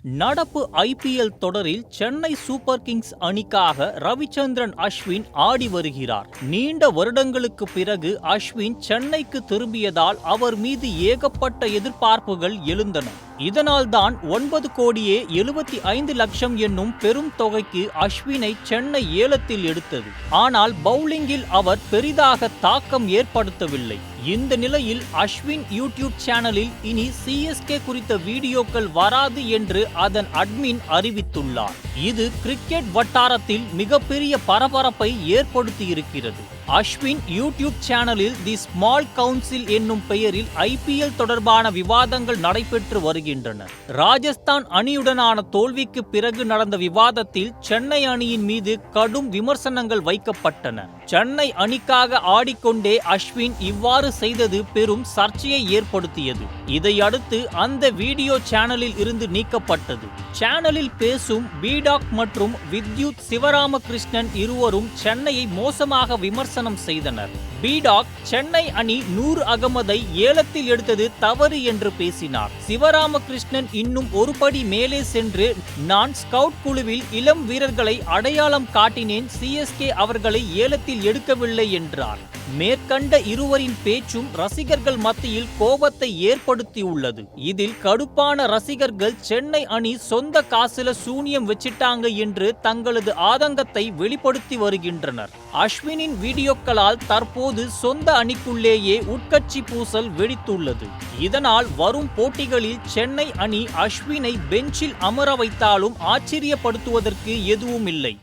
நடப்பு ஐபிஎல் தொடரில் Chennai super Kings அணிக்காக ரவிச்சந்திரன் அஸ்வின் ஆடி வருகிறார். நீண்ட வருடங்களுக்கு பிறகு அஸ்வின் சென்னைக்கு திரும்பியதால் அவர் மீது ஏகப்பட்ட எதிர்பார்ப்புகள் எழுந்தன. இதனால்தான் 9,75,00,000 என்னும் பெரும் தொகைக்கு அஸ்வினை சென்னை ஏலத்தில் எடுத்தது. ஆனால் பவுலிங்கில் அவர் பெரிதாக தாக்கம் ஏற்படுத்தவில்லை. இந்த நிலையில் அஸ்வின் யூடியூப் சேனலில் இனி சிஎஸ்கே குறித்த வீடியோக்கள் வராது என்று அதன் அட்மின் அறிவித்துள்ளார். இது கிரிக்கெட் வட்டாரத்தில் மிகப்பெரிய பரபரப்பை ஏற்படுத்தியிருக்கிறது. அஸ்வின் யூடியூப் சேனலில் தி ஸ்மால் கவுன்சில் என்னும் பெயரில் ஐபிஎல் தொடர்பான விவாதங்கள் நடைபெற்று வருகின்றன. ராஜஸ்தான் அணியுடனான தோல்விக்கு பிறகு நடந்த விவாதத்தில் சென்னை அணியின் மீது கடும் விமர்சனங்கள் வைக்கப்பட்டன. சென்னை அணிக்காக ஆடிக்கொண்டே அஸ்வின் இவ்வாறு செய்தது பெரும் சர்ச்சையை ஏற்படுத்தியது. இதையடுத்து அந்த வீடியோ சேனலில் இருந்து நீக்கப்பட்டது. சேனலில் பேசும் பீடாக் மற்றும் வித்யுத் சிவராமகிருஷ்ணன் இருவரும் சென்னையை மோசமாக விமர்சனம் செய்தனர். பீடாக் சென்னை அணி நூர் அகமதை ஏலத்தில் எடுத்தது தவறு என்று பேசினார். சிவராமகிருஷ்ணன் இன்னும் ஒரு படி மேலே சென்று, நான் ஸ்கவுட் குழுவில் இளம் வீரர்களை அடையாளம் காட்டினேன், சிஎஸ்கே அவர்களை ஏலத்தில் எடுக்கவில்லை என்றார். மேற்கண்ட இருவரின் பேச்சும் ரசிகர்கள் மத்தியில் கோபத்தை ஏற்படுத்தியுள்ளது. இதில் கடுப்பான ரசிகர்கள் சென்னை அணி சொந்த காசுல சூனியம் வச்சிட்டாங்க என்று தங்களது ஆதங்கத்தை வெளிப்படுத்தி வருகின்றனர். அஸ்வினின் வீடியோக்களால் தற்போது சொந்த அணிக்குள்ளேயே உட்கட்சி பூசல் வெடித்துள்ளது. இதனால் வரும் போட்டிகளில் சென்னை அணி அஸ்வினை பெஞ்சில் அமர வைத்தாலும் ஆச்சரியப்படுத்துவதற்கு எதுவும் இல்லை.